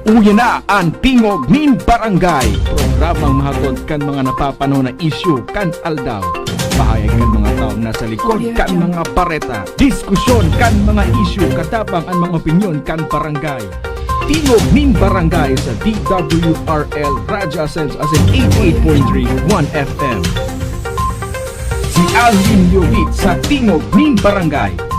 Uya na ang Tingog nin Barangay. Programang mahagod kan mga napapanaw na isyu kan aldaw. Bahayag kan mga taong nasa likod kan mga pareta. Diskusyon kan mga isyu katabang ang mga opinyon kan barangay. Tingog nin Barangay sa DWRL Radyo Ascens as in 88.3 1 FM. Si Alvin Yovit sa Tingog nin Barangay.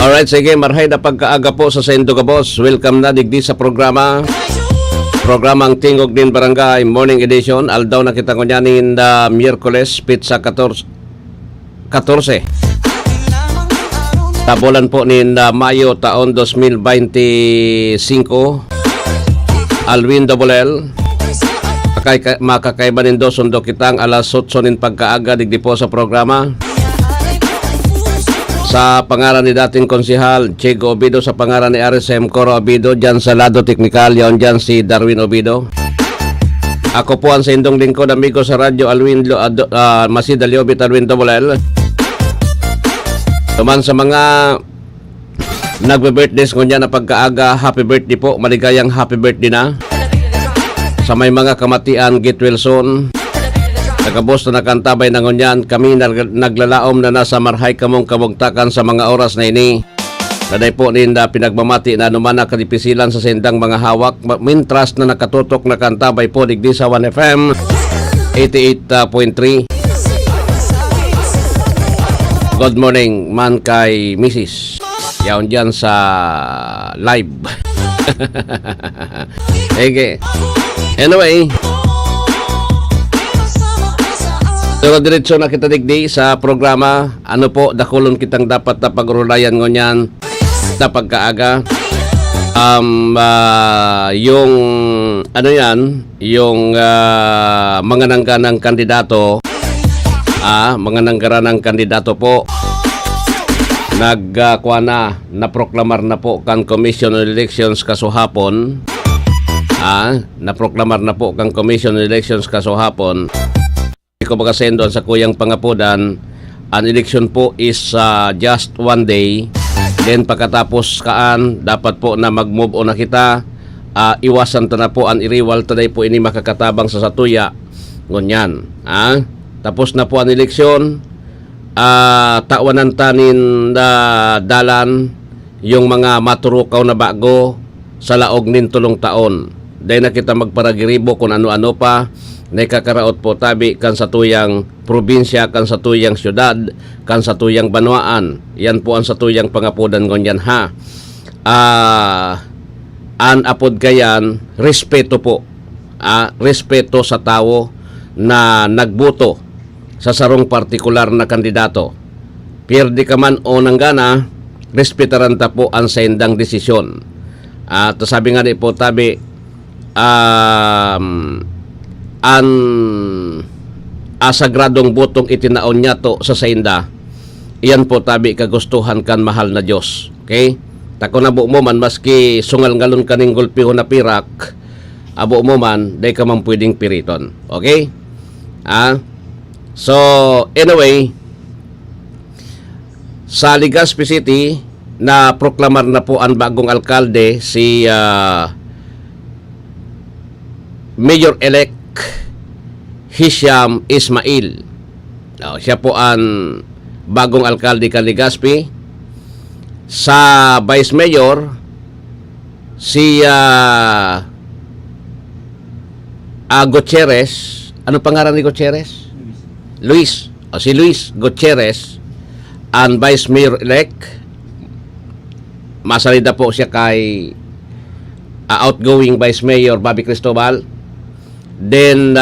Alright, sige, marhay na pagkaaga po sa Sendo ka boss. Welcome na digdi sa programang Tingog din Barangay Morning Edition. Aldaw na kita ko niyanin Miyerkules, pizza 14. Tabulan po ni Mayo taon 2025. Alwin Double L. Makakaiba nindo sundo kitang alas 8 nin pagkaaga digdi po sa programa. Sa pangalan ni dating konsihal Chigo Obido, sa pangalan ni RSM Coro Obido, dyan sa lado teknikal, yan dyan si Darwin Obido. Ako po ang sendong lingkod, amigo sa radyo, Alwin Masida Liobit, Alwin Double L. Tuman sa mga nagbe-birthdays ko niya na pagkaaga, happy birthday po, maligayang happy birthday na. Sa may mga kamatian, get well soon. Nagabos na nakantabay na ngunyan, kami naglalaom na nasa marhay kamong kabugtakan sa mga oras na ini. Naday po ninda pinagmamati na naman na kadipisilan sa sendang mga hawak. Mintras na nakatutok na kantabay po digdi sa 1FM 88.3. Good morning man kay Mrs. Yaon dyan sa live. Okay. Anyway, so, diretso na kita digdi sa programa. Ano po, dakulon kitang dapat na pagrulayan ngunyan na pagkaaga. Yung, ano yan, yung mga nangganang kandidato, mga nanggaranang kandidato po, naproklamar na po kan Commission on Elections kasuhapon. Naproklamar na po kan Commission on Elections kasuhapon. Ko makasendo sa kuyang pangapudan, ang election po is just one day. Then pagkatapos dapat po na mag-move on na kita. Iwasan ta na po ang iriwal taday po ini makakatabang sa satuya. Ngunyan. Tapos na po ang eleksyon. Tawanan tanin na dalan yung mga maturukaw na bago sa laog nin tulong taon. dahil na kita magparagiribo kung ano-ano pa, na kakaraot po tabi kan sa tuyang probinsya, kan sa tuyang syudad, kan sa tuyang banwaan. Yan po ang sa tuyang pangapudan ngonyan ha. An apod kayan, respeto po. Respeto sa tao na nagboto sa sarong partikular na kandidato. Pierde ka man o nanggana, respetaran ta po ang saindang desisyon. At sabi nga ni po tabi, ang asagradong botong itinaon niya to sa sainda, iyan po tabi kagustuhan kan mahal na Diyos. Okay? Tako na bu mo man, maski sungal ngalon kaning gulpiho na pirak, abo mo man, day ka man pwedeng piriton. Okay? So, anyway, sa Legazpi City, na proklamar na po ang bagong alkalde, si Mayor-elect Hisham Ismail. Siya po ang bagong alkalde ka Legazpi. Sa Vice Mayor, si Gutierrez. Ano pangalan ni Gutierrez? Luis. Si Luis Gutierrez, ang Vice Mayor-elect. Masalida po siya kay outgoing Vice Mayor Bobby Cristobal. Then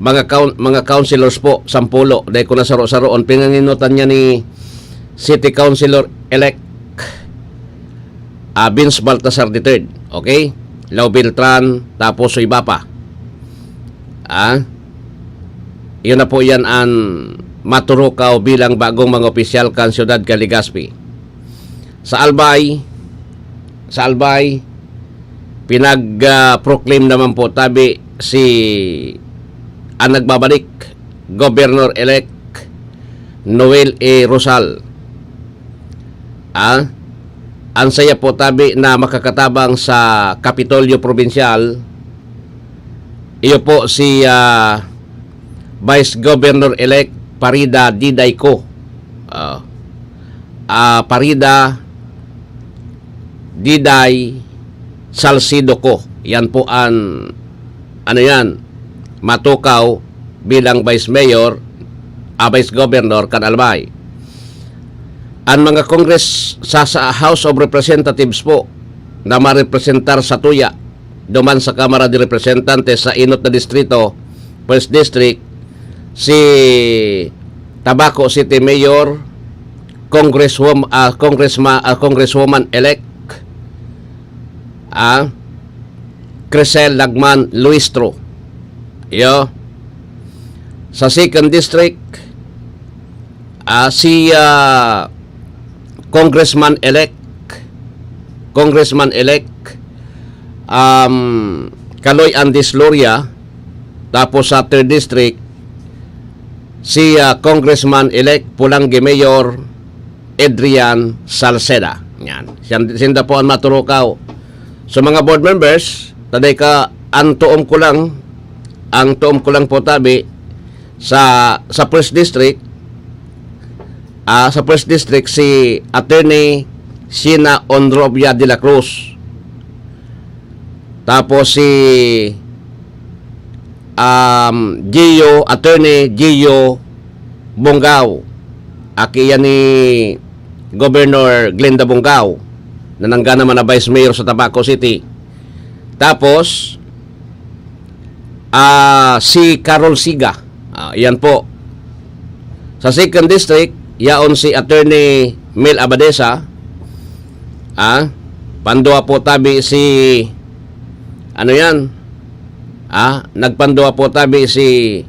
mga councilors po 10 dahil ko nasaro-saroon pinanginutan niya ni City Councilor elect Vince Baltasar III. Okay? Lau Beltran, tapos iba pa. Yun na po yan ang maturukaw bilang bagong mga opisyal kan siyudad ka Legazpi. Sa Albay, pinag-proclaim naman po tabi si ang nagbabalik Governor-elect Noel A. Rosal. Ang saya po tabi na makakatabang sa Kapitolyo Provincial. Iyo po si Vice Governor-elect Parida Didayco. Parida Diday Salcido ko. Yan po ang matukaw bilang Vice Mayor, Vice Governor kan Albay. Ang mga Congress sa House of Representatives po na marepresentar sa tuya duman sa Kamara de Representantes sa inot na distrito, 1st District, si Tabaco City Mayor, Congresswoman-elect Crisel Lagman Luistro. Sa 2nd District, si Congressman-elect Kaloy Andis Loria. Tapos sa 3rd District, si Congressman-elect Pulangi Mayor Adrian Salceda. Yan. Sinda po ang maturukaw. So mga board members, taday ka ang tuom ko lang po tabi sa 1st District. Sa 1st District si Attorney Sina Ondrovia de la Cruz. Tapos si Attorney Gio Bongao. Aki yan ni Governor Glenda Bongao na nangga naman na Vice Mayor sa Tabaco City. Tapos si Carol Siga. Yan po. Sa 2nd District, yaon si Attorney Mel Abadesa. Pandua po tabi si nagpandua po tabi si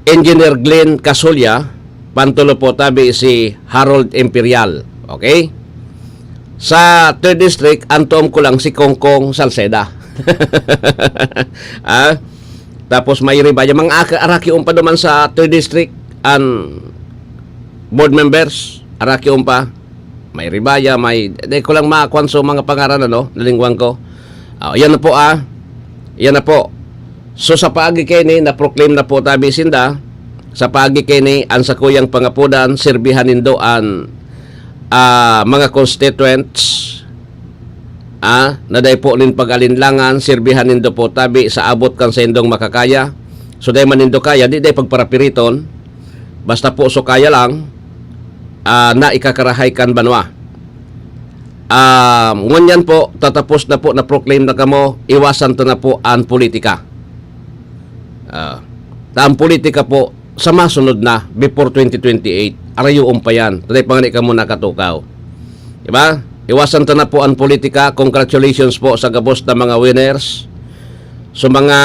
Engineer Glenn Casulya. Pantulo po tabi si Harold Imperial. Okay? Sa 3rd District, antom ko lang si Kongkong Salceda. Tapos may ribaya. Mga araki umpa naman sa 3rd District ang board members. Araki umpa. May ribaya, di ko lang makakwanso mga pangaran, nalingwang ko. Yan na po, Yan na po. So sa paagi kay ni, na-proclaim na po tabi sinda, sa paagi kay ni, ang sakuyang pangapudan, sirbihan nindo ang mga constituents naday po nin pag-alinlangan, sirbihan nindo po tabi sa abot kan sa indong makakaya. So day man nindo kaya, di day pagparapiriton, basta po so kaya lang, na ikakarahay kan banwa. Ngunyan po, tatapos na po, na-proclaim na kamo, iwasan to na po ang politika. Ang politika po, sa masunod na, before 2028, arayo umpayan. Taday pangani ka mo nakatukaw. Diba? Iwasan to na po ang politika. Congratulations po sa gabos na mga winners. So mga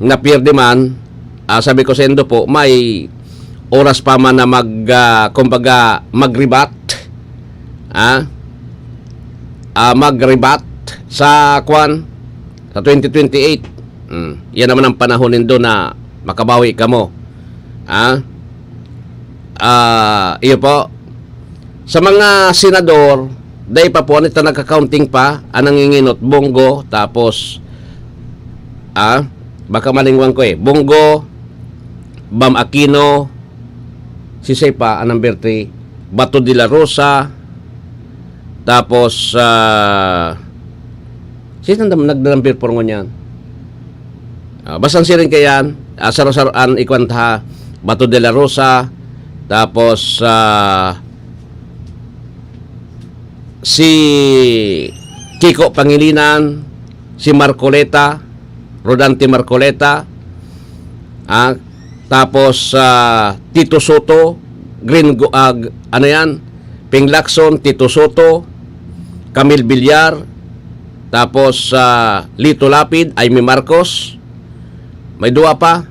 napirdi man, sabi ko sa indo po, may oras pa man na kumbaga, mag-rebat. Mag-rebat sa kwan sa 2028. Yan naman ang panahon nindo na makabawi ka mo. Iyo po. Sa mga senador, day pa po nito nagka-counting pa, anang nginginot Bongo, tapos baka malingwang ko Bongo, Bam Aquino, si Sepa, number 3, Bato de la Rosa, tapos sino nagdalampir por ngunyan? Basan siya rin kayan, saro-saroan ikwanta, Bato de la Rosa, tapos si Kiko Pangilinan, si Marcoleta, Rodante Marcoleta, tapos Tito Soto, Ping Lacson, Tito Soto, Camille Villar, tapos Lito Lapid, Aimee Marcos, may dua pa.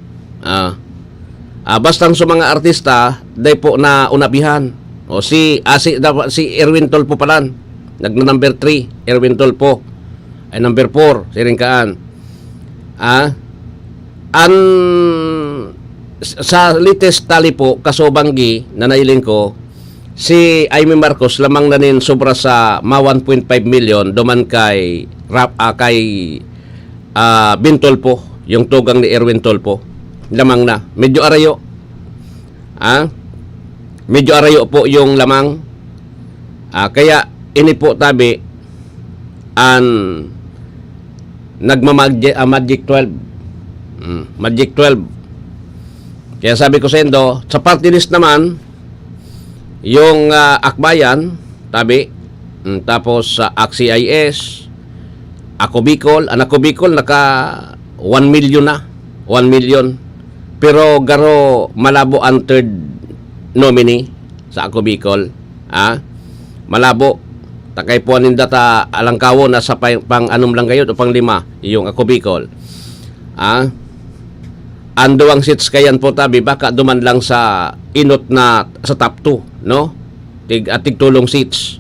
Bastang sa mga artista, day po na unabihan. O si Erwin Tolpo palan, number 3, Erwin Tolpo. Ay number 4, si Ringkaan. Sa latest tally po, kasobanggi na nailing ko, si Aimee Marcos lamang na nin sobra sa 1.5 million duman kay Bintolpo, yung tugang ni Erwin Tolpo. Lamang na. Medyo arayo. Medyo arayo po yung lamang. Kaya ini po tabi Magic 12. Magic 12. Kaya sabi ko sa indo, sa party list naman, yung Akbayan, tabi, tapos ACT-CIS, Ako Bicol, Ako Bicol, naka 1 million na. 1 million. Pero garo malabo ang third nominee sa Ako Bicol. Malabo. Takay po anin data alangkawo na sa pang anong lang kayo o pang 5 yung Ako Bicol. Anduang seats kayan po tabi baka duman lang sa inot na sa top 2, no? Tigtulong seats.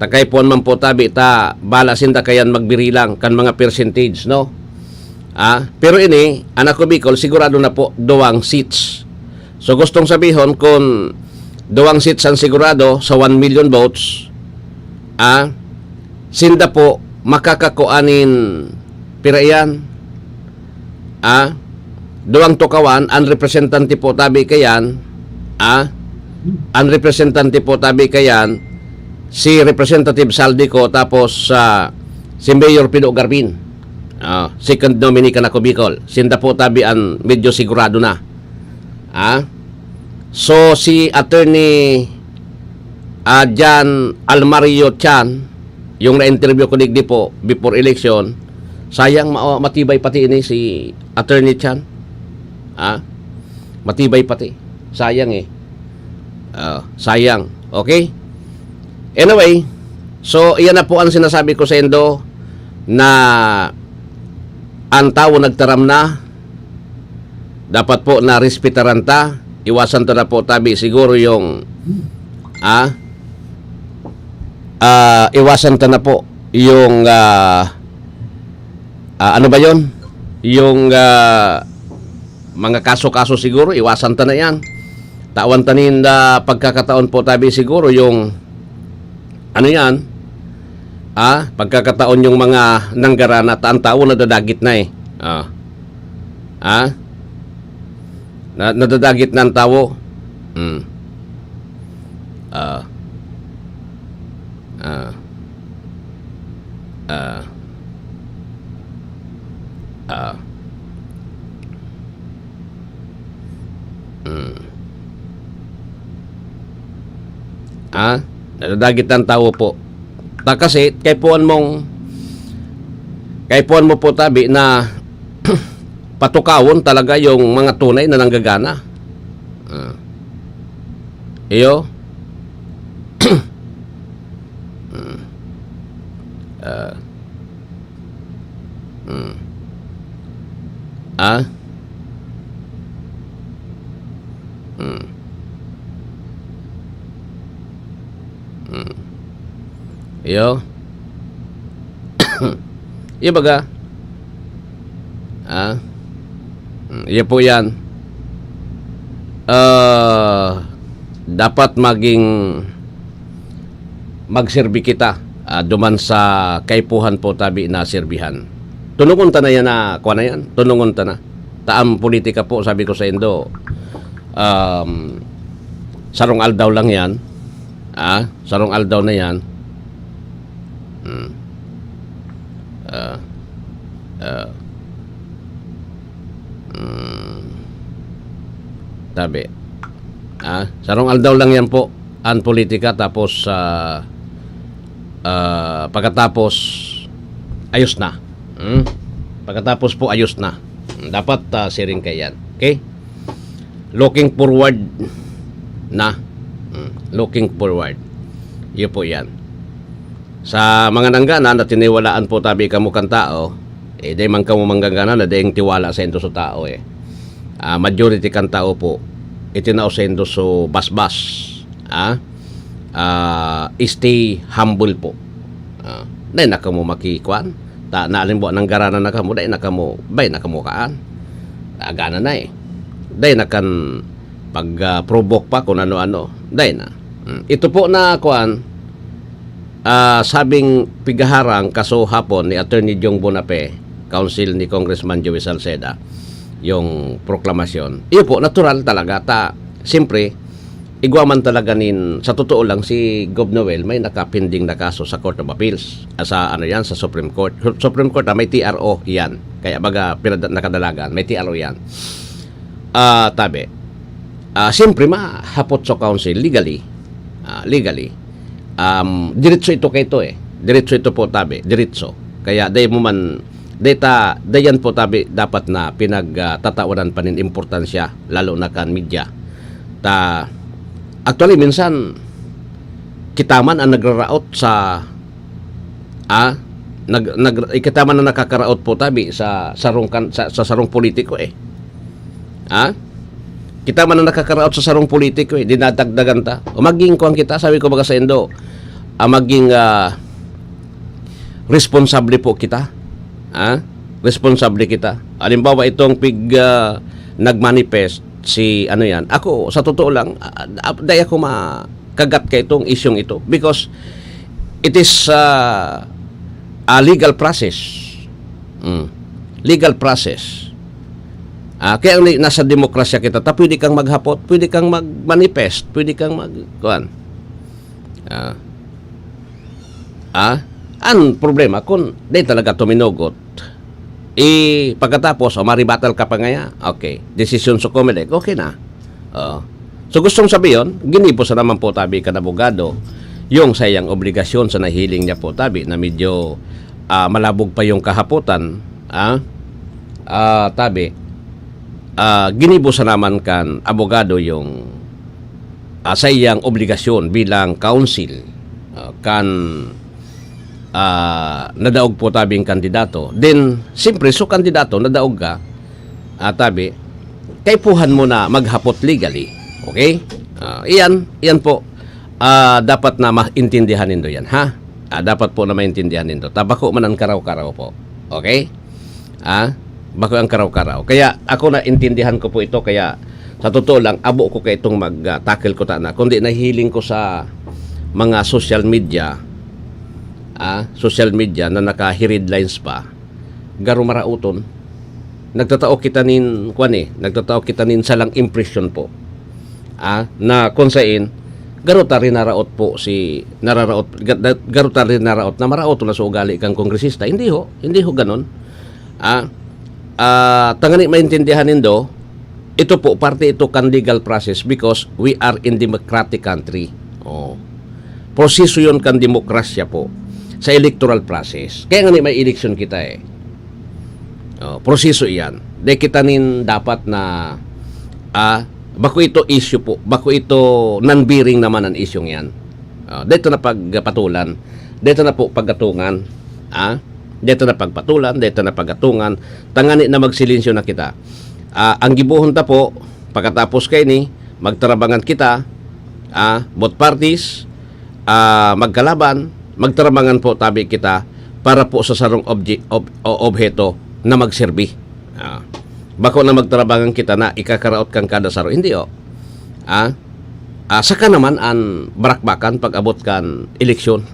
Takay po man po tabi ta bala sinda kayan magbirilang kan mga percentage, no? Pero ini anak ko Bicol sigurado na po 2 seats. So gustong sabihon kung 2 seats ang sigurado sa 1 million votes, sinda po makakakuanin pirayan. 2 tukawan ang representante po tabi kayan, ang representante po tabi kayan si Representative Saldico, tapos si Mayor Pido Garbin, second nominee ka na ko Bicol. Sinda po tabi ang medyo sigurado na. So si Attorney Jan Almario Chan, yung na-interview ko digdi po before election, sayang matibay pati ini si Attorney Chan. Matibay pati. Sayang sayang. Okay? Anyway, so iyan na po ang sinasabi ko sa indo na ang tao nagtaram na, dapat po na respetaran ta, iwasan to na po tabi siguro yung iwasan to na po yung ano ba yon? Yung mga kaso-kaso siguro, iwasan ta na yan. Tawan tanin na pagkakataon po tabi siguro yung ano yan, pagkakataon yung mga nanggaran at ang tao nadadagit na nadadagit na ang tao. Ah, ah, nadadagit ng tao po. Kasi kay puan mo po tabi na patukawon talaga yung mga tunay na nanggagana. Iyo. Ah. Iyo. Iyo baga. Iyo po yan. Dapat magserbi kita duman sa kaipuhan po tabi na serbihan. Tunungon ta na yan na kuha na yan. Tunungon ta na. Taam politika po sabi ko sa Indo. Sarong aldaw lang yan. Sarong aldaw na yan. Tabi. Sarong aldaw lang yan po ang politika tapos pagkatapos ayos na. Pagkatapos po ayos na. Dapat sharing kayo yan. Okay? Looking forward na. Looking forward. Yun po yan. Sa mga nanggana na tiniwalaan po tabi ka mo kang tao, day man ka mo manggagana na dayang tiwala sa endo so tao majority kang tao po itinao sa endo so basbas. Stay humble po. Day na ka mo makikuan. Naalin po nang garana na ka mo, day na ka mo, bay na ka mo kaan. Agana na Day na kan pag-provoke pa kung ano-ano. Day na. Ito po na kuan, sabing pigaharang kaso hapon ni Attorney Jong Bonape, counsel ni Congressman Joey Salceda, yung proklamasyon. Iyo po, natural talaga. Siyempre, igwaman talaga sa totoo lang si Gov Noel may nakapinding na kaso sa Court of Appeals. Sa Supreme Court. Supreme Court, may TRO yan. Kaya baga, nakadalagan, may TRO yan. Siyempre, mahapot sa counsel legally. Diretso ito kay ito Diretso ito po diretso. Kaya dayan po dapat na pinagtatawanan pa nin importansya lalo na kan media. Actually minsan kitaman ang nagraraot sa kitaman na nakakaraot po sa sarong politiko Kita man na nakakaraot sa sarong politiko dinadagdagan ta. O maging kuang kita, sabi ko baga sa Indo, maging responsable po kita. Responsable kita. Halimbawa itong nagmanifest si ako sa totoo lang day ako makagat kay itong isyong ito because it is a legal process. Legal process. Kaya nasa demokrasya kita, pwede kang maghapot, pwede kang mag-manifest, pwede kang kuan. Ang problema, kung di talaga tuminugot, pagkatapos, maribatal ka pa ngaya, okay, decision sa Comelec, okay na. So gustong sabihin, ginipo sa naman po tabi ka na abogado, yung sayang obligasyon sa nahiling niya po tabi, na medyo malabog pa yung kahaputan, ginibo sa naman kan abogado yung sayang obligasyon bilang counsel kan nadaog po tabing kandidato. Then, siyempre, so kandidato, nadaog ka, kaipuhan mo na maghapot legally. Okay? Iyan po, dapat na maintindihan nindo yan, ha? Dapat po na maintindihan nindo. Tabako man ang karaw-karaw po. Okay? Bako ang karaw-karaw. Kaya ako na intindihan ko po ito, kaya sa totoo lang, abo ko kay itong mag-tackle ko na. Kundi nahiling ko sa mga social media na naka-headlines lines pa, garo marauton. Nagtatao kita nin salang impression po. Na kung sain, garuta rin naraot po si garuta rin naraot na maraot na sa ugali kang kongresista. Hindi ho ganon. Tangani maintindihan nindo, ito po parte ito kan legal process because we are in democratic country. Proseso yun kan demokrasya po sa electoral process. Kaya nga may election kita proseso iyan. De kita nin dapat na bako ito issue po, bako ito non-bearing naman ang issue yan. Dito na pagpatulan, dito na po paggatungan, dito na pagpatulan, dito na paggatungan, tangani na magsilinsyo na kita. Ang gibuhon ta po, pagkatapos kay ni, magtarabangan kita, both parties, magkalaban, magtarabangan po tabi kita para po sa sarong objeto na magserbi. Bako na magtarabangan kita na ikakaraot kang kada saro. Hindi saka naman ang barakbakan pag abot kan eleksyon.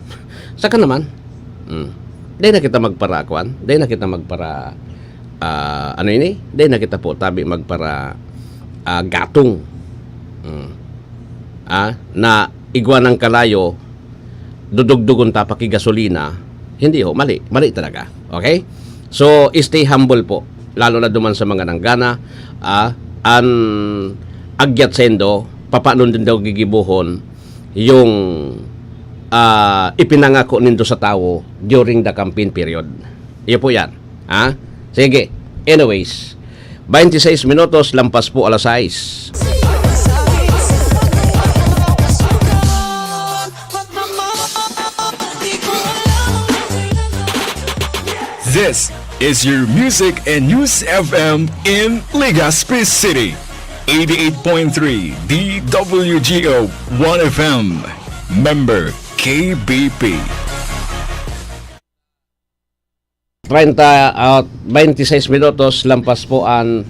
Saka naman. Dahil na kita magparakuan. Dahil na kita magpara dahil na kita po tabi magpara gatong. Na igwa ng kalayo dudugdugon ta pakigasolina. Hindi mali. Mali talaga. Okay? So, stay humble po. Lalo na duman sa mga nanggana, an agyat sendo, papanon din daw gigibuhon yung ipinangako nindo sa tao during the campaign period. Iyo po yan. Sige. Anyways, 26 minutos, lampas po alas 6. This is your Music and News FM in Legazpi City. 88.3 DWGO 1FM. Member KBP. 26 minutos, lampas po ang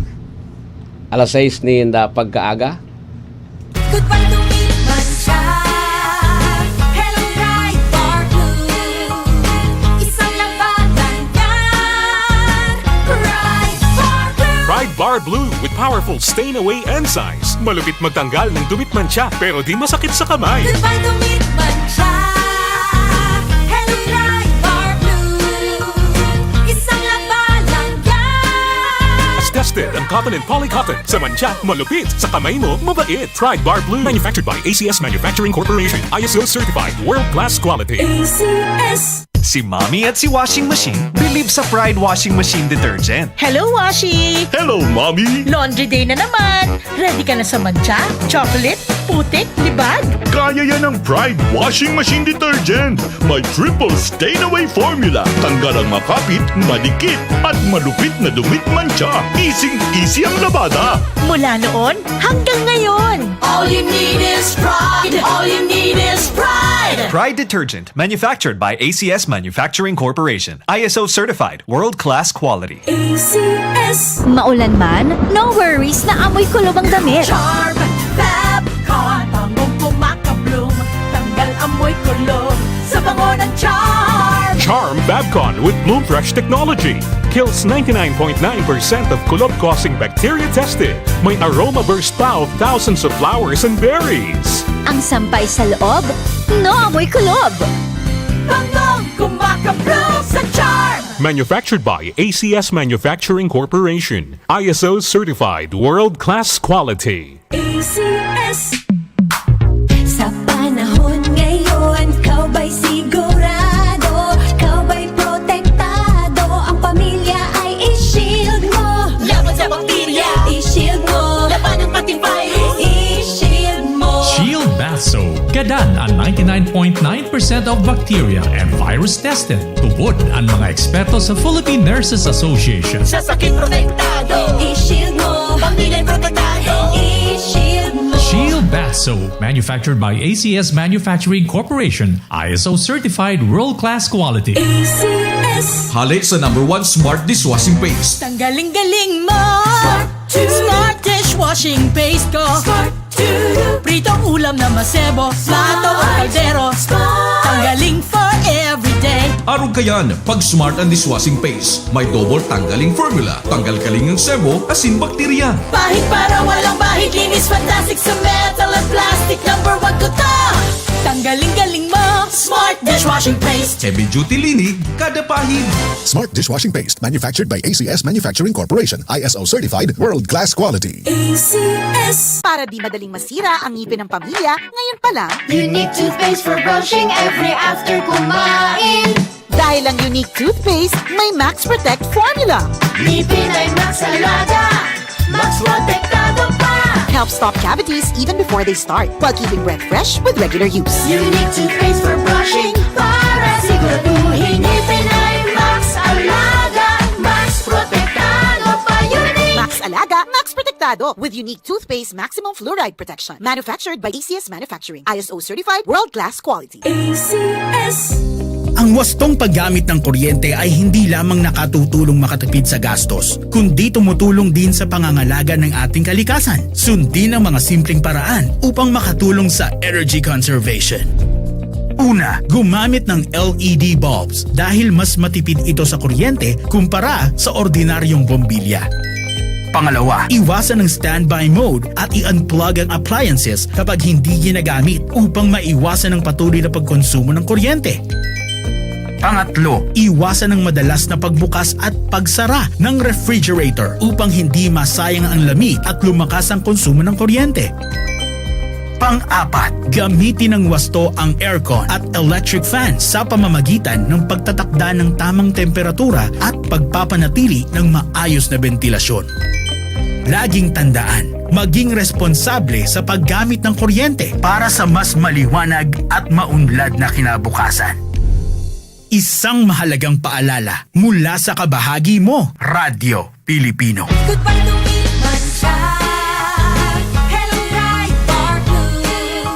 alas 6 ni pagkaaga. Goodbye to me, Mancha. Hello, Pride Bar Blue. Isang labanan yan. Pride Bar Blue. Pride Bar Blue with powerful stain-away enzymes. Malupit magtanggal ng dumit mancha pero di masakit sa kamay. Goodbye to me, Mancha. Hello, Pride Bar Blue. Isang labanan yan. As tested ang cotton and polycotton. Sa mancha, malupit. Sa kamay mo, mabait. Pride Bar Blue. Manufactured by ACS Manufacturing Corporation. ISO certified. World-class quality. ACS. Si Mommy at si Washing Machine believe sa Pride Washing Machine Detergent. Hello, Washi! Hello, Mommy! Laundry day na naman! Ready ka na sa mancha, chocolate, putik, libag? Kaya yan ang Pride Washing Machine Detergent. May triple stain-away formula. Tanggal ang makapit, madikit, at malupit na dumit mancha. Easy ang labada. Mula noon hanggang ngayon! All you need is pride. All you need is pride. Pride Detergent, manufactured by ACS Manufacturing Corporation. ISO certified, world-class quality. ACS. Maulan man, no worries na amoy kulob ang damit. Charm, Fabcon, bangong kumakabloom. Tanggal amoy kulob sa bango ng Charm. Charm Babcon with Bloom Fresh technology. Kills 99.9% of kulob-causing bacteria tested. May aroma burst pa of thousands of flowers and berries. Ang sampay sa loob, no amoy kulob. Bangong kumakabloom sa Charm. Manufactured by ACS Manufacturing Corporation. ISO certified world-class quality. ACS. Sa panahon ngayon, kau ba'y sigurado? Kau ba'y protektado? Ang pamilya ay i-shield mo. Laban sa bakterya, i-shield mo. Laban ng patibay, i-shield mo. Shield Bath Soap. Gadan ang 99.9% of bacteria and virus tested. Tubod ang mga eksperto sa Philippine Nurses Association. Sa sakit protektado, i-shield mo. Pamilya'y protektado, i-shield mo. Shield Bath Soap, manufactured by ACS Manufacturing Corporation. ISO certified world-class quality. ACS. Hali sa #1 Smart Dishwashing Paste. Tanggaling-galing mo! Smart dishwashing paste ko! Smart to Pritong ulam na masebo, plato o kaldero. Smart Tanggaling for everyday. Araw kayan, pag smart ang dishwashing paste, may double tanggaling formula, tanggal kalingang sebo, asin bakterya. Pahit para walang bahid, linis fantastic sa metal at plastic. Number 1 ko to. Tanggaling-galing mo. Smart dishwashing paste. Heavy duty linig, kada pahid. Smart dishwashing paste manufactured by ACS Manufacturing Corporation. ISO certified, world-class quality. ACS. Para di madaling masira ang ngipin ng pamilya, ngayon pa lang, Unique toothpaste for brushing every after kumain. dahil ang unique toothpaste, may Max Protect formula. Ngipin ay Max Alaga. Max Protectado pa. Helps stop cavities even before they start, while keeping breath fresh with regular use. Unique toothpaste for brushing para siguraduhin ngipin ay Max Alaga. Max Protectado pa. Unique. Max Alaga, Max Protectado with unique toothpaste maximum fluoride protection. Manufactured by ACS Manufacturing. ISO certified, world-class quality. ACS. Ang wastong paggamit ng kuryente ay hindi lamang nakatutulong makatipid sa gastos, kundi tumutulong din sa pangangalaga ng ating kalikasan. Sundin ang mga simpleng paraan upang makatulong sa energy conservation. Una, gumamit ng LED bulbs dahil mas matipid ito sa kuryente kumpara sa ordinaryong bombilya. Pangalawa, iwasan ng standby mode at i-unplug ang appliances kapag hindi ginagamit upang maiwasan ang patuloy na pagkonsumo ng kuryente. Pangatlo, iwasan ang madalas na pagbukas at pagsara ng refrigerator upang hindi masayang ang lamig at lumakas ang konsumo ng kuryente. Pang-apat, gamitin ng wasto ang aircon at electric fan sa pamamagitan ng pagtatakda ng tamang temperatura at pagpapanatili ng maayos na bentilasyon. Laging tandaan, maging responsable sa paggamit ng kuryente para sa mas maliwanag at maunlad na kinabukasan. Isang mahalagang paalala mula sa kabahagi mo, Radyo Pilipino. Goodbye to me, Mancha. Hello, Pride Bar Blue.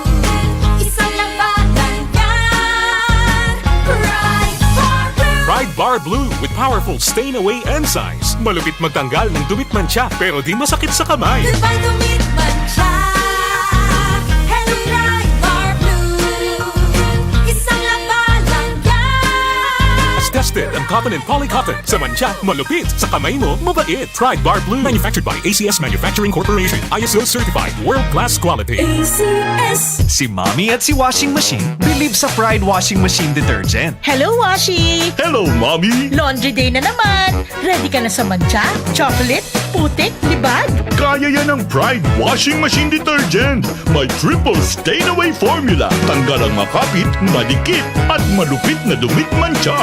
Isang lang ba lang yan? Pride Bar Blue. Pride Bar Blue with powerful stain-away enzymes. Malupit magtanggal ng dumit mancha pero di masakit sa kamay. Goodbye to me, Mancha. Hello, Pride Bar Blue. Isang lang ba lang yan? As tested ang cotton and polycotton. Sa mancha, malupit. Sa kamay mo, mabait. Pride Bar Blue. Manufactured by ACS Manufacturing Corporation. ISO certified. World-class quality. ACS. Si Mommy at si Washing Machine believe sa Pride Washing Machine Detergent. Hello, Washi! Hello, Mommy! Laundry day na naman! Ready ka na sa mancha, chocolate, putik, libag? Kaya yan ang Pride Washing Machine Detergent. May triple stain-away formula. Tanggal ang makapit, madikit, at malupit na dumit mancha.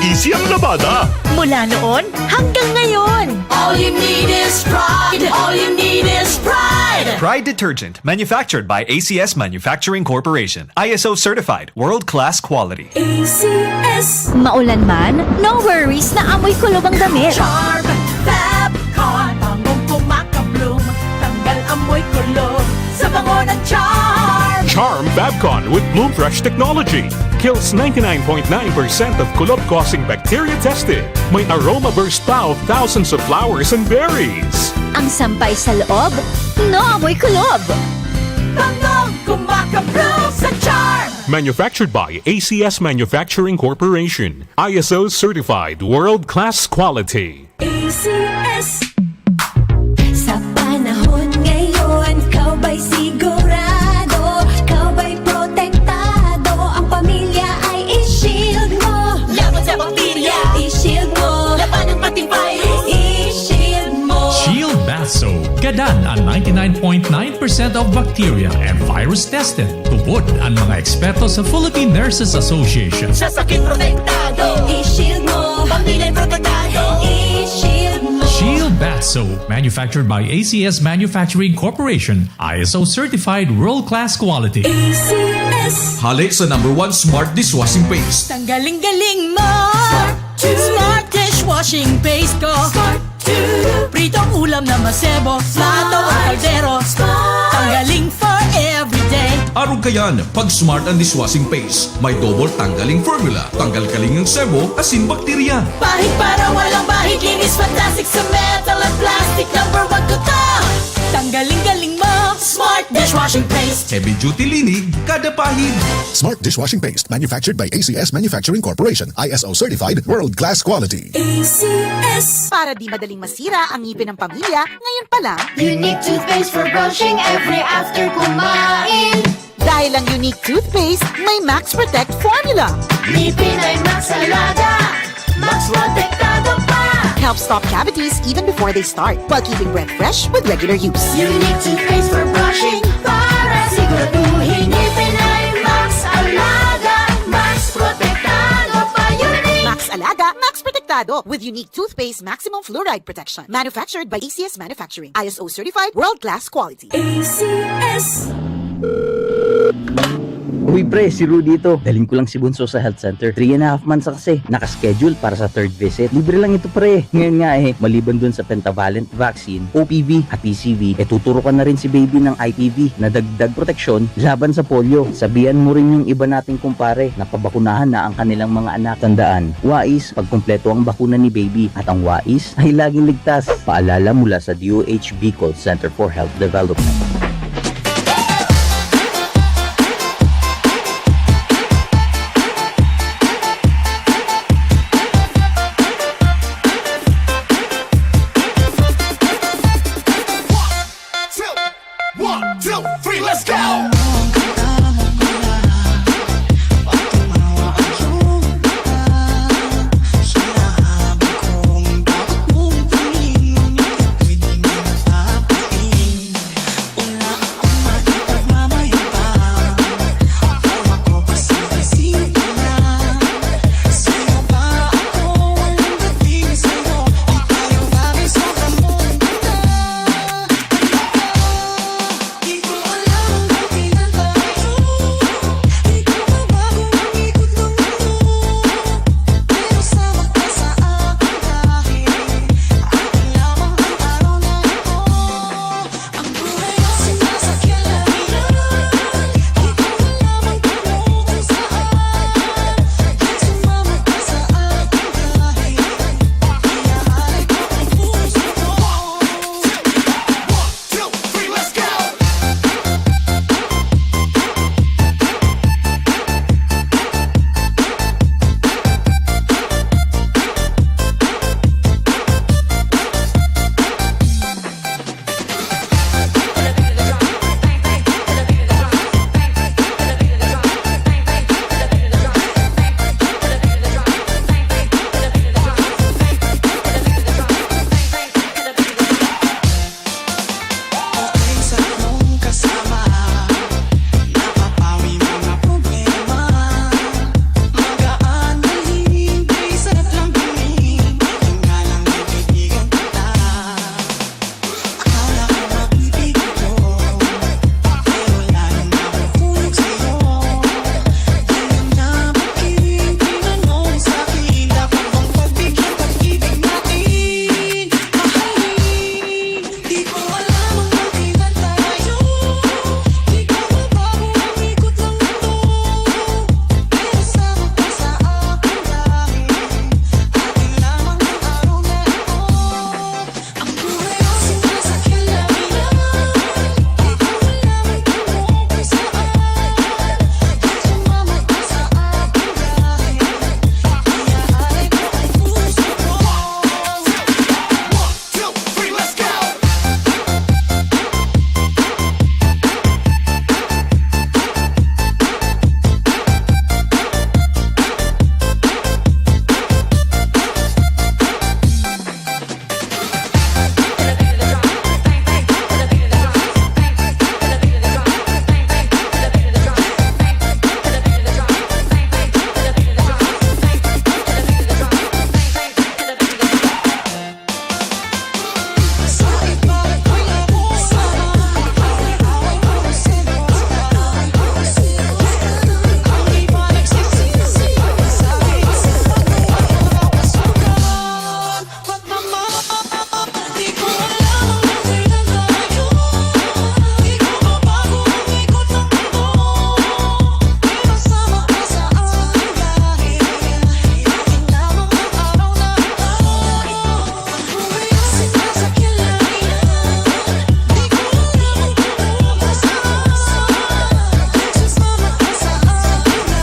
Easy ang labada. Mula noon hanggang ngayon. All you need is pride. All you need is pride. Pride Detergent, manufactured by ACS Manufacturing Corporation. ISO certified, world-class quality. ACS. Maulan man, no worries na amoy kulob ang damit. Charm, Fabcon, pangong kumakabloom. Tanggal amoy kulob sa bango ng charm. Charm Fabcon with Bloom Fresh technology. Kills 99.9% of kulob-causing bacteria tested. May aroma burst pa of thousands of flowers and berries. Ang sampay sa loob, no amoy kulob. Bangong kumakabloom sa charm. Manufactured by ACS Manufacturing Corporation. ISO certified world-class quality. ACS. Sa panahon ngayon, kau ba'y sigurado? Kau ba'y protektado? Ang pamilya ay i-shield mo. Laban sa bakterya, i-shield mo. Laban ng matibay, i-shield mo. Shield Bath Soap. Gadan ang 99.9% of bacteria and virus tested. Tubod ang mga eksperto sa Philippine Nurses Association. Sa sakit protektado, i-shield mo. Pamilya protektado, i-shield mo. Shield Bath Soap, manufactured by ACS Manufacturing Corporation. ISO certified world-class quality. ACS. Hali sa #1 smart dishwashing paste. Tanggaling-galing mo. to. Smart dishwashing paste ko. Start to. Pritong ulam na masebo, plato o kaldero. Tanggaling for everyday. Araw kayan, pag smart ang dishwashing paste, may double tanggaling formula, tanggal kalingang sebo, asin bakterya. Pahit para walang bahid, linis fantastic sa metal at plastic. Number 1 ko to. Tanggaling-galing mo. Smart dishwashing dishwashing paste. Heavy duty linig, kada pahid. Smart dishwashing paste manufactured by ACS Manufacturing Corporation. ISO certified, world-class quality. ACS. Para di madaling masira ang ngipin ng pamilya, ngayon pa lang, Unique toothpaste for brushing every after kumain. dahil ang unique toothpaste, may Max Protect formula. Ngipin ay Max Alaga, Max Protektado pa. Helps stop cavities even before they start, while keeping breath fresh with regular use. Unique toothpaste for brushing para siguraduhin ngipin ay Max Alaga, Max Protektado pa. Unique. Max Alaga, Max Protectado with unique toothpaste maximum fluoride protection. Manufactured by ACS Manufacturing. ISO certified, world-class quality. ACS. Uy pre, si Rudy ito. Daling ko lang si Bunso sa health center. 3.5 months na kasi. Nakaschedule para sa third visit. Libre lang ito pre. Ngayon nga maliban dun sa pentavalent vaccine, OPV at PCV, tuturo ka na rin si baby ng IPV na dagdag proteksyon laban sa polio. Sabihan mo rin yung iba nating kumpare na pabakunahan na ang kanilang mga anak. Tandaan, wais pag kumpleto ang bakuna ni baby at ang wais ay laging ligtas. Paalala mula sa DOH Bicol Center for Health Development.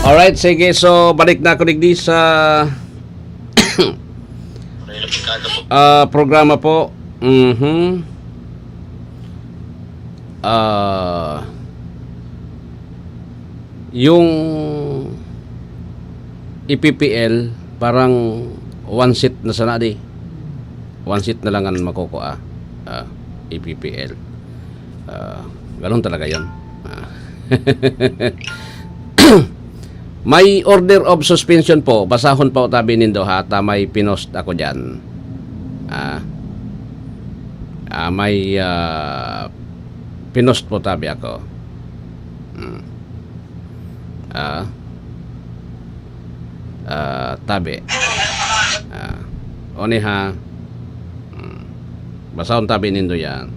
Alright, sige. So, balik na ako digdi sa programa po. Yung EPPL, parang one seat na sana di. One seat na lang ang makukuha. EPPL. Ganun talaga yun. May order of suspension po. Basahon po tabi nindo ha. May pinost ako dyan. May pinost po tabi ako. Tabi. Oni ha. Basahon tabi nindo yan.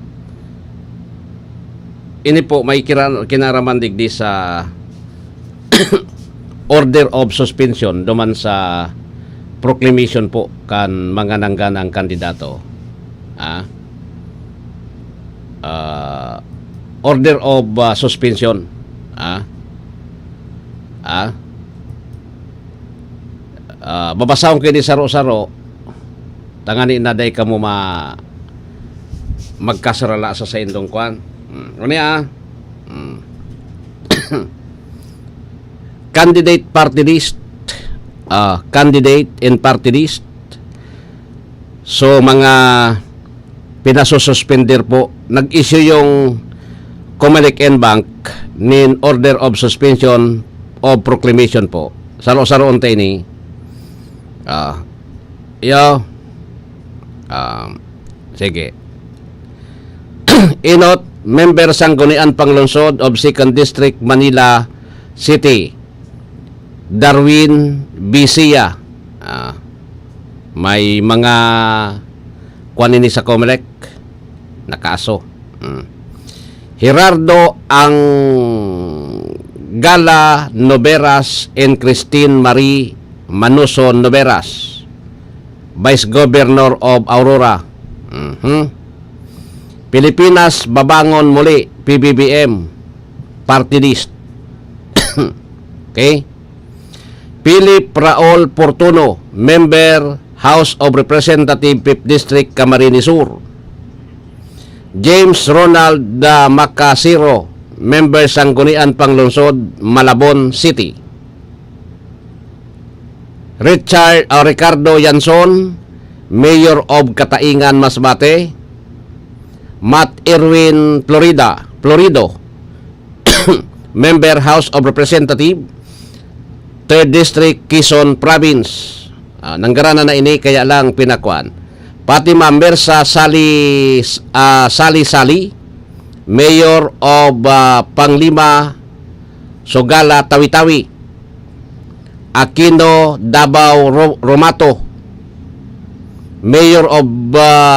Ini po may kinaraman digdi sa order of suspension duman sa proclamation po kan mga nangganang kandidato. Order of suspension. Babasahon kayo di saro-saro tangani na day ka mo magkasarala sa indong kwan. Candidate party list, candidate and party list. So mga pinasususpender po, nag-issue yung Comelec and Bank nin order of suspension of proclamation po. Saro-saro untay ni sige. Inot, member Sanggunian Panglungsod of 2nd District, Manila City, Darwin Bisia. May mga kuanini sa Comelec nakaso. Gerardo ang Gala Noveras and Christine Marie Manuso Noveras, Vice Governor of Aurora. Pilipinas Babangon Muli, PBBM party list. Okay? Philip Raul Portuno, member House of Representatives 5th District, Camarines Sur. James Ronald Macasiro, member Sanggunian Panglungsod, Malabon City. Ricardo Yanson, Mayor of Kataingan, Masbate. Matt Erwin Florido, member House of Representatives 3rd District, Quezon Province. Nanggarana na ini kaya lang pinakwan. Pati member sa Sali, Mayor of Panglima, Sogala, Tawi-Tawi. Aquino Davao Romato, Mayor of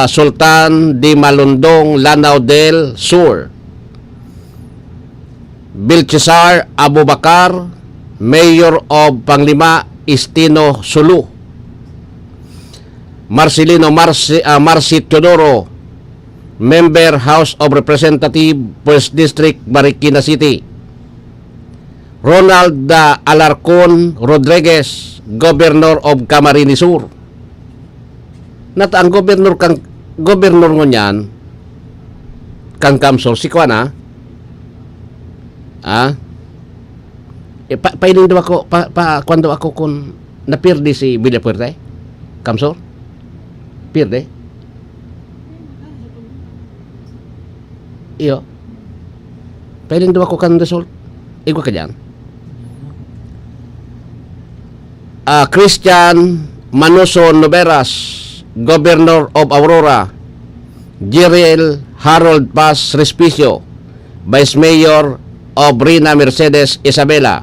Sultan de Malundong, Lanao del Sur. Bilchesar Abubakar, Mayor of Panglima, Istino, Sulu. Marcelino Marci Teodoro, member House of Representatives 1st District, Marikina City. Ronald Alarcon Rodriguez, Governor of Camarines Sur. Nata ang governor ngo niyan kang Kamsor si Kwana. Pailing daw ako kwando ako kun napirdi si Villapuerte Kamsor. Pirde. Iyo. Pailing daw ako kan result. Igwa ka diyan. Christian Manuso Noveras, Governor of Aurora. Jeriel Harold Paz Respicio, Vice Mayor of Rina Mercedes Isabela.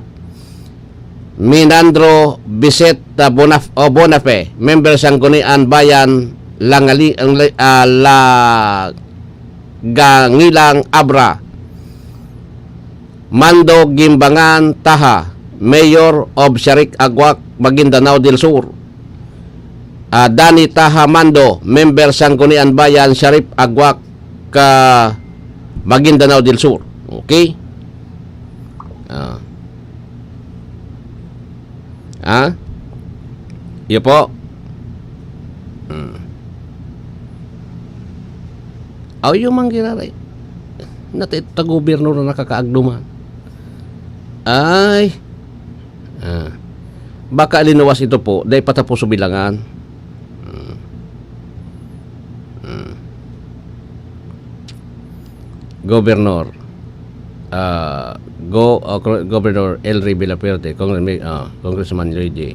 Minandro Biseta Bonafe, member Sanggunian Bayan Gangilang Abra. Mando Gimbangan Taha, Mayor of Sharik Agwak, Maguindanao del Sur. Dani Taha Mando, member Sanggunian Bayan Sharif Agwak, Maguindanao del Sur. Okay? Ha? Iyo po. Aw yung manggiraray. Natita-gobernador na nakakaagduman. Ay. Baka alinuwas ito po, dahil patapos sa bilangan. Governor. Governor Elry Villapuerte, Congressman Luigi.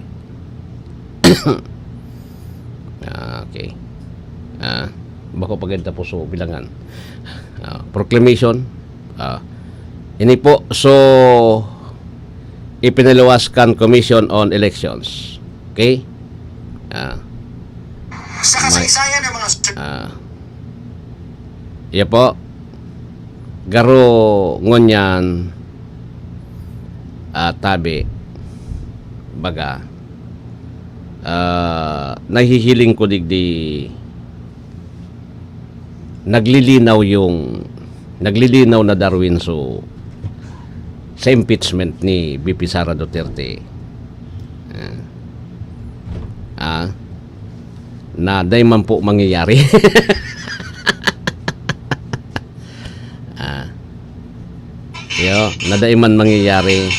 Okay. Bako paganda po so bilangan. Proclamation. Ini po so ipinalawaskan Commission on Elections. Okay? Sa kasaysayan ng mga iya po. Garo ngonyan tabi baga nahihiling ko digdi naglilinaw na Darwin so sa impeachment ni BP Sara Duterte na day man po mangyayari. Yo, na day man mangyayari.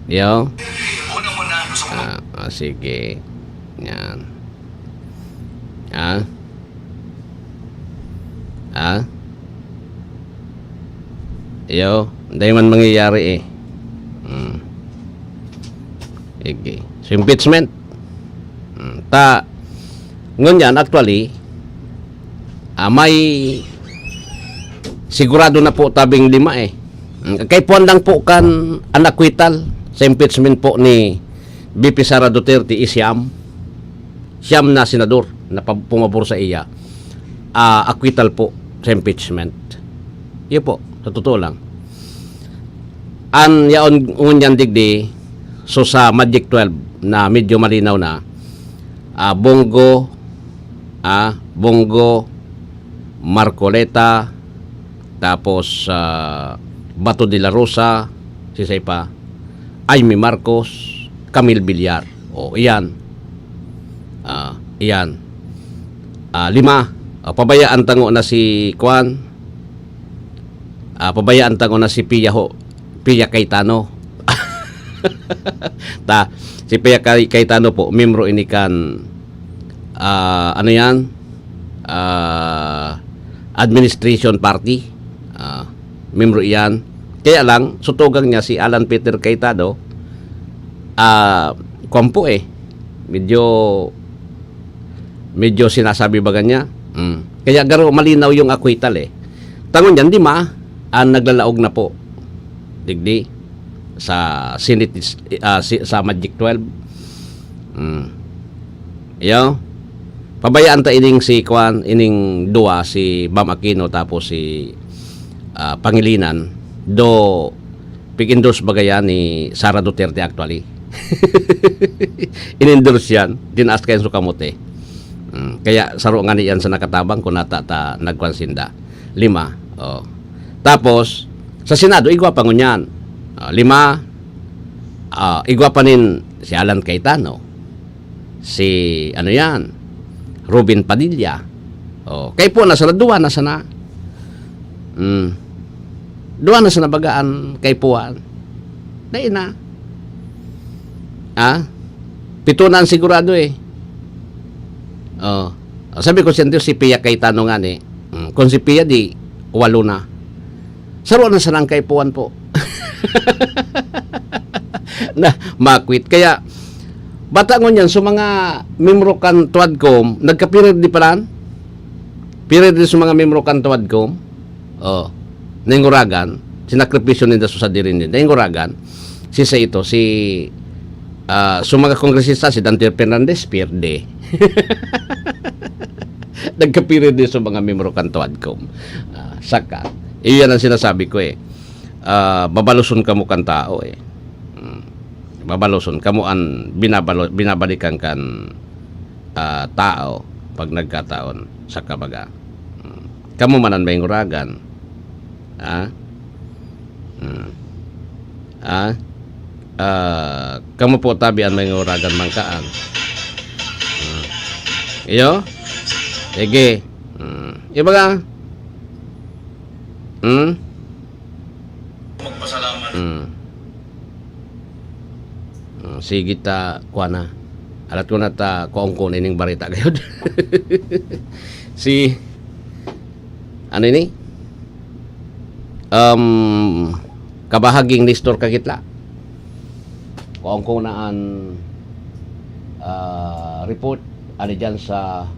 Yo. Sige. Yan. Yo, day man mangyayari Sige. So, impeachment. Ngunyan, actually, may sigurado na po tabing 5 Kay puan lang po kan anakwital sa impeachment po ni BP Sara Duterte siyam na senador na pumabor sa iya. Akwital po sa impeachment. Iyo po, sa totoo lang. An yaon ngunyan digdi so sa Magic 12 na medyo malinaw na Bongo Marcoleta tapos Bato de la Rosa, si pa Aimee Marcos, Camille Villar. Iyan. Iyan. 5. Pabayaan tango na si Kwan. Pabayaan tango na si Pia Cayetano. Si Pia Cayetano po, membro inikan ano yan? Administration Party. Membro iyan. Kaya lang, sutugang niya si Alan Peter Cayetano, kwampo medyo sinasabi ba niya? Kaya garo malinaw yung akwital Tangon yan, di naglalaog na po. Digdi sa Senate, sa Magic 12. Yo. Pabayaan ta ining si Kwan, ining dua si Bam Aquino tapos si Pangilinan do pig-endorse bagayan ni Sara Duterte actually. In-endorse yan, dinaas kayo sa kamote. Kaya saro nga niyan sa nakatabang kung nata nagkwansinda. 5. Tapos sa Senado igwa pa ngunyan. 5. Igwa pa nin si Alan Cayetano. Si ano yan? Robin Padilla. Kay po na sa duwa na sana. Duwa na sa nabagaan kay puan. Dahil na. 7 na sigurado sabi ko siya si Pia Cayetano nga kung si Pia di 8 na. Saro na sanang kay puan po. Na makwit. Kaya bata ngon yan so mga membro kan Tuadcom nagka-period di palan. Period di sa mga membro kan Tuadcom. Ninguragan, sinakripisyo nila sa dirin nila. Ninguragan, si mga kongresista, si Dante Fernandez, pierde. Nagka-period din sa mga membro kan Tuadcom. Saka, iyan ang sinasabi ko babaluson ka mo kan tao Babaluson, kamo ang binabalikan kan tao pag nagkataon sa kabaga. Kamo manan may nguragan. kamu po tabian may nguragan mangkaan. Iyo? Sige. Iba ka? Magpasalamat. Sige ta, kuha na. Alat ko na ta, kuong ko na ining barita kayo. Si, ano ini? Kabahaging Nestor Kagitla. Kuong ko na ang report ano dyan sa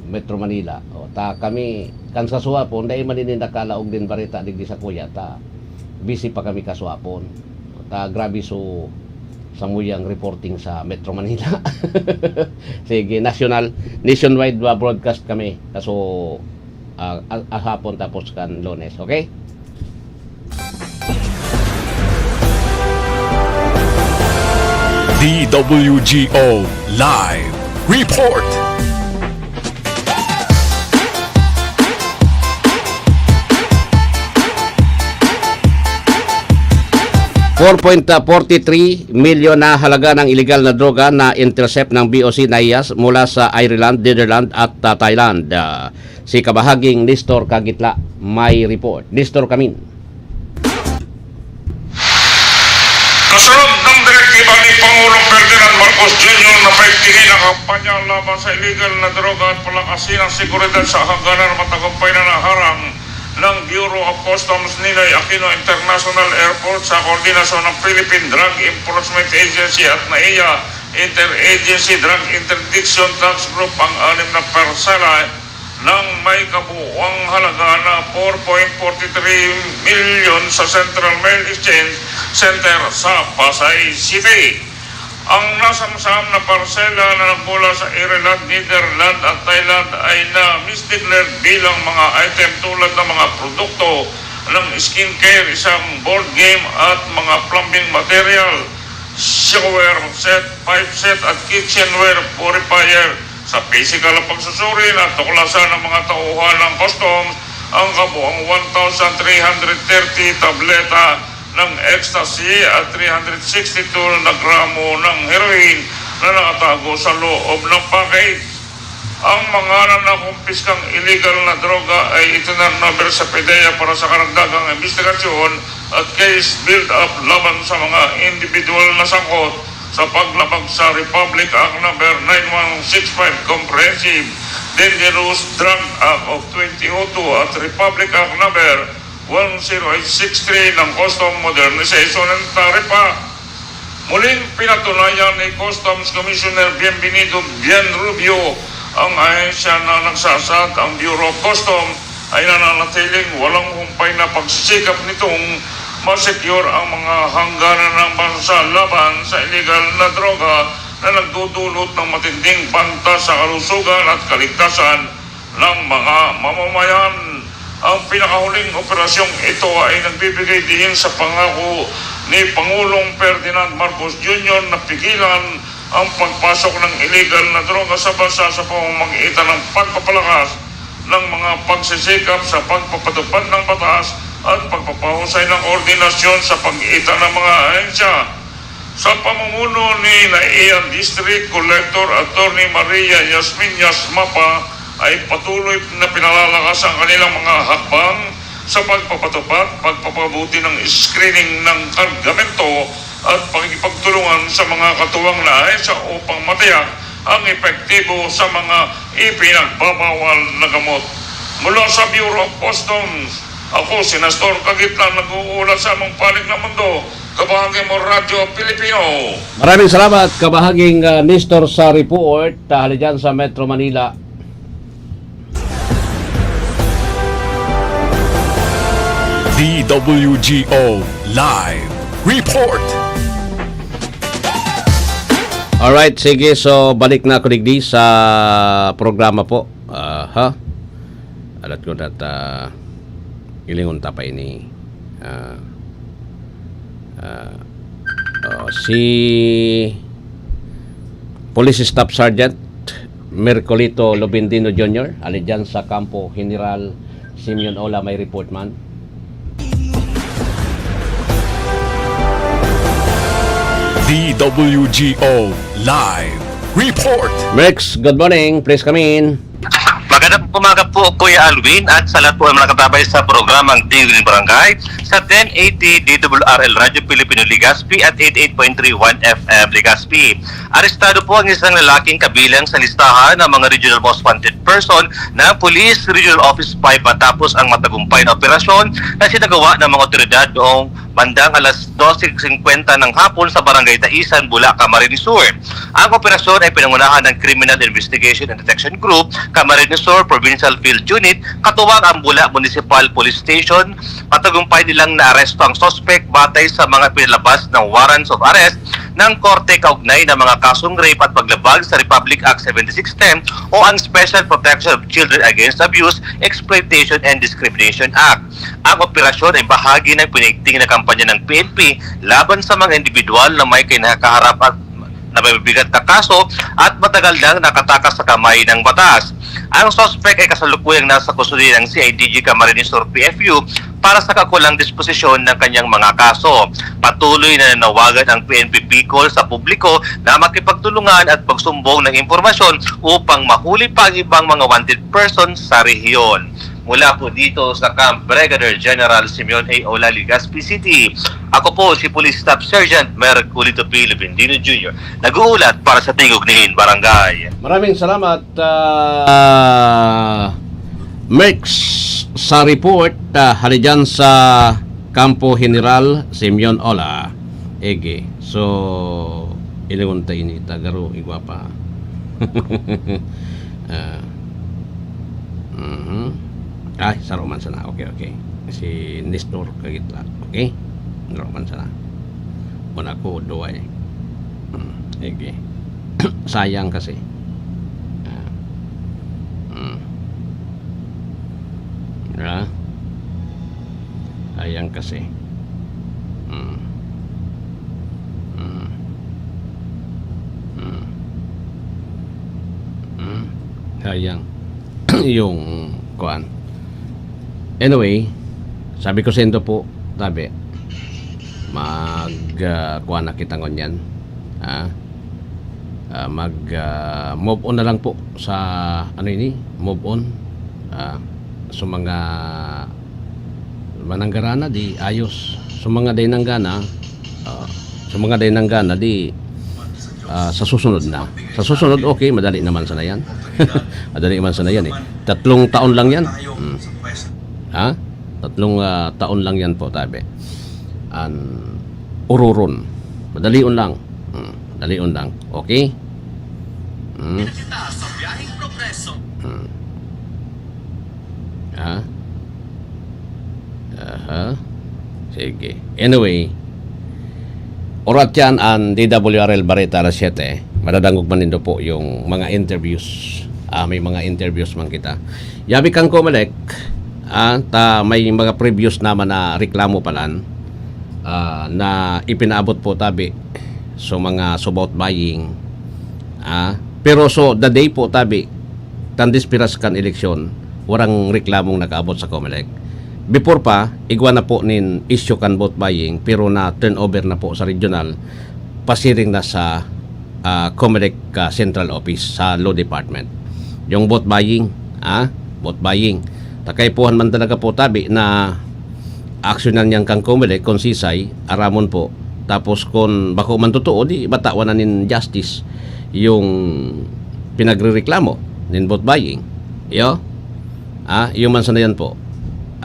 Metro Manila. O, ta kami, kan sa suwapon, dahil maninin nakalaog din barita digdi sa kuya, ta busy pa kami kasuwapon. O, ta grabe so samuyang reporting sa Metro Manila. Sige, nationwide broadcast kami. Kaso, hapon tapos kan Lunes, okay? DWGO Live Report. $4.43 milyon na halaga ng illegal na droga na intercept ng BOC NAIAS mula sa Ireland, Netherlands at Thailand. Si kabahaging Nestor Kagitla may report. Nestor Kamin. Kasunod ng direktiba ni Pangulong Ferdinand Marcos Jr. na paigtingin ang kampanya laban sa illegal na droga at palakasin ang seguridad sa hangganan ng matagumpay na naharang ng Bureau of Customs Ninoy Aquino International Airport sa koordinasyon ng Philippine Drug Enforcement Agency at NAIA Interagency Drug Interdiction Task Group ang 6 na parsela ng may kabuuang halaga na 4.43 milyon sa Central Mail Exchange Center sa Pasay City. Ang nasamsam na parsela na nagmula sa Ireland, Netherlands at Thailand ay na-misdeclared bilang mga item tulad ng mga produkto ng skincare, isang board game at mga plumbing material, shower set, pipe set at kitchenware purifier. Sa physical na pagsusuri at tuklasan ng mga tauhan ng customs, ang kabuang 1,330 tableta ng ecstasy at 362 na gramo ng heroin na nakatago sa loob ng package. Ang mga nakumpiskang illegal na droga ay itinarnaber sa PDEA para sa karagdagang investigasyon at case build-up laban sa mga individual na sangkot sa paglabag sa Republic Act No. 9165 Comprehensive Dangerous Drug Act of 2002 at Republic Act No. 10863 ng Custom Modernization and Tarifa. Muling pinatunayan ni Customs Commissioner Bienvenido Bienrubio ang ahensya na nagsasad ang Bureau of Customs ay nananatiling walang humpay na pagsisikap nitong masecure ang mga hangganan ng bansa laban sa illegal na droga na nagdudulot ng matinding banta sa kalusugan at kaligtasan ng mga mamamayan. Ang pinakahuling operasyong ito ay nagbibigay diin sa pangako ni Pangulong Ferdinand Marcos Jr. na pigilan ang pagpasok ng illegal na droga sa bansa sa pamamagitan ng pagpapalakas ng mga pagsisikap sa pagpapatupad ng batas at pagpapahusay ng ordinasyon sa pagitan ng mga ahensya. Sa pamumuno ni NAIA District Collector Attorney Maria Yasmin Yasmapa ay patuloy na pinalalakas ang kanilang mga hakbang sa pagpapatupad, pagpapabuti ng screening ng kargamento at pagkipagtulungan sa mga katuwang na ahensya upang matiyak ang epektibo sa mga ipinagbabawal na gamot. Mula sa Bureau of Customs, ako si Nestor Kagitla, nag-uulat sa among panig ng mundo, kabahagi mo Radyo Pilipino. Maraming salamat kabahaging Nestor sa report dahil dyan sa Metro Manila. DWGO Live Report. Alright, sige. So, balik na ako digdi sa programa po. Alat ko na ilingon tapay ni si Police Staff Sergeant Mercolito Lobendino Jr. alidyan sa Campo General Simeon Ola, may report man. DWGO Live Report. Rex, good morning. Please come in. Magandang umaga po, Kuya Alwin, at sa lahat po ang mga katabay sa programang Tigre Barangay sa 1080 DWRL Radio Filipino Legazpi at 88.31 FM Legazpi. Arestado po ang isang lalaking kabilang sa listahan ng mga Regional Most Wanted Person ng Police Regional Office 5 matapos ang matagumpay na operasyon na sinagawa ng mga otoridad noong bandang alas 12:50 ng hapon sa Barangay Taisan, Bula, Camarines Sur. Ang operasyon ay pinangunahan ng Criminal Investigation and Detection Group, Camarines Sur Provincial Field Unit, katuwang ang Bula Municipal Police Station. Matagumpay nilang naaresto ang suspect batay sa mga pinalabas ng warrants of arrest ng korte kaugnay ng mga kasong rape at paglabag sa Republic Act 7610 o ang Special Protection of Children Against Abuse, Exploitation and Discrimination Act. Ang operasyon ay bahagi ng pinigting na kampanya ng PNP laban sa mga individual na may kinakaharap at nabibigat na kaso at matagal nang nakatakas sa kamay ng batas. Ang suspect ay kasalukuyang nasa kustudiya ng CIDG Camarines Sur PFU para sa kakulang disposisyon ng kanyang mga kaso. Patuloy na nanawagan ang PNP Bicol sa publiko na makipagtulungan at pagsumbong ng impormasyon upang mahuli pa ang ibang mga wanted persons sa rehiyon. Mula po dito sa Camp Brigadier General Simeon A. Ola, Legazpi City. Ako po si Police Staff Sergeant Merculito P. Lubindino Jr. Nag-uulat para sa Tigugnihin Barangay. Maraming salamat, Merx, sa report. Hari dyan sa Campo General Simeon Ola. Ege. So, ilingunta ini. Tagaro, igwapa. Ay, sa Roman sana. Okay. Si Nestor kagitla. Okay? Roman sana. Una ko, doay. Okay. Sayang kasi. Sayang kasi. Sayang. Yung kuan. Anyway, sabi ko sa inyo po, tabi, kuha na kita ngon yan. Move on na lang po sa, move on. So mga mananggarana, di ayos. So mga day nanggana, di sa susunod na. Sa susunod, okay, madali naman sana yan. Madali naman sana yan 3 taon lang yan. 3 taon lang yan po, tabi. Ururon. Madalion lang. Madalion lang. Okay? Sige. Anyway, orat yan ang DWRL Bareta alas 7. Madadangog man nindo po yung mga interviews. May mga interviews man kita. Yabi kang Comelec, may mga previous naman na reklamo palan na ipinaabot po tabi so mga subot buying pero so the day po tabi tandispiras kan eleksyon warang reklamong nakaabot sa Comelec before pa igwa na po nin issue kan vote buying pero na turnover na po sa regional pasiring na sa Comelec Central Office sa Law Department yung vote buying vote buying takay puhan man talaga po tabi na aksyonan niyang kang Comelec kung sisay aramon po tapos kung bako man totoo di batawan na nin justice yung pinagrereklamo nin vote buying yo yung man sana yan po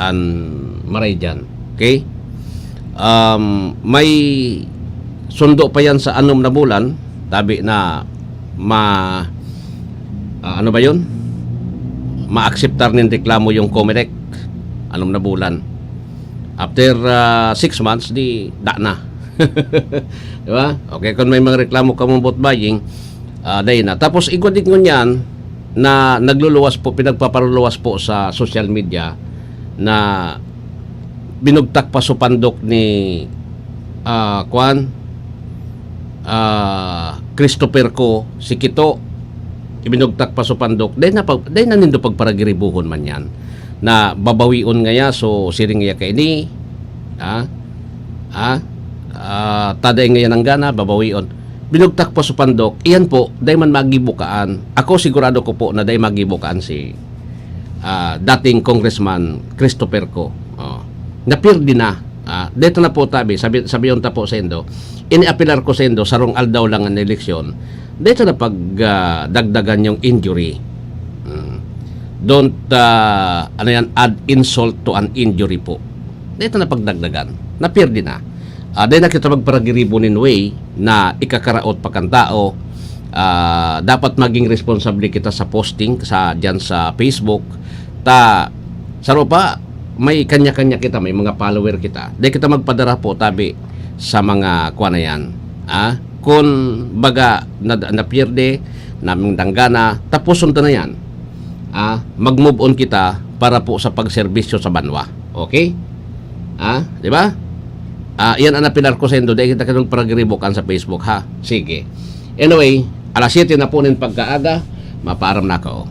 an maray dyan okay may sundo pa yan sa 6 na bulan tabi na ano ba yun ma-acceptar nin reklamo yung Comelec 6 na bulan after 6 months di da na diba okay kung may mga reklamo ka mong vote buying day na tapos igwadik ngon yan na nagluluwas po pinagpaparuluwas po sa social media na binugtak pa so pandok ni Christopher Ko si Kito ibinugtak pa so pandok day na nindo pagparagiribuhon man yan na babawion nga ya so siring ya kay ni taday ngayon ang gana, babawion. Binugtak po sa pandok, iyan po, day man magibukaan. Ako sigurado ko po na day magibukaan si dating Congressman Christopher Co. Napirdi na. Dito na po tabi, sabi yun ta po sa Indo, iniapilar ko sa Indo, sarong aldaw lang ang eleksyon. Dito na dagdagan yung injury. Don't add insult to an injury po. Dito na pagdagdagan. Napirdi na. Dahil na kita magparagiribunin way na ikakaraot pa kang tao, dapat maging responsable kita sa posting dyan sa Facebook. Saro pa, may kanya-kanya kita, may mga follower kita. Dahil kita magpadara po tabi sa mga kuha na yan. Kung baga napirde, naming danggana, tapos sunta na yan. Mag-move on kita para po sa pagserbisyo sa banwa. Okay? Di ba? Yan ang napilar ko sa Indo dahil kita kanong paragribukan sa Facebook, ha? Sige. Anyway, alas 7 na po ng pagkaaga, maparam na ako.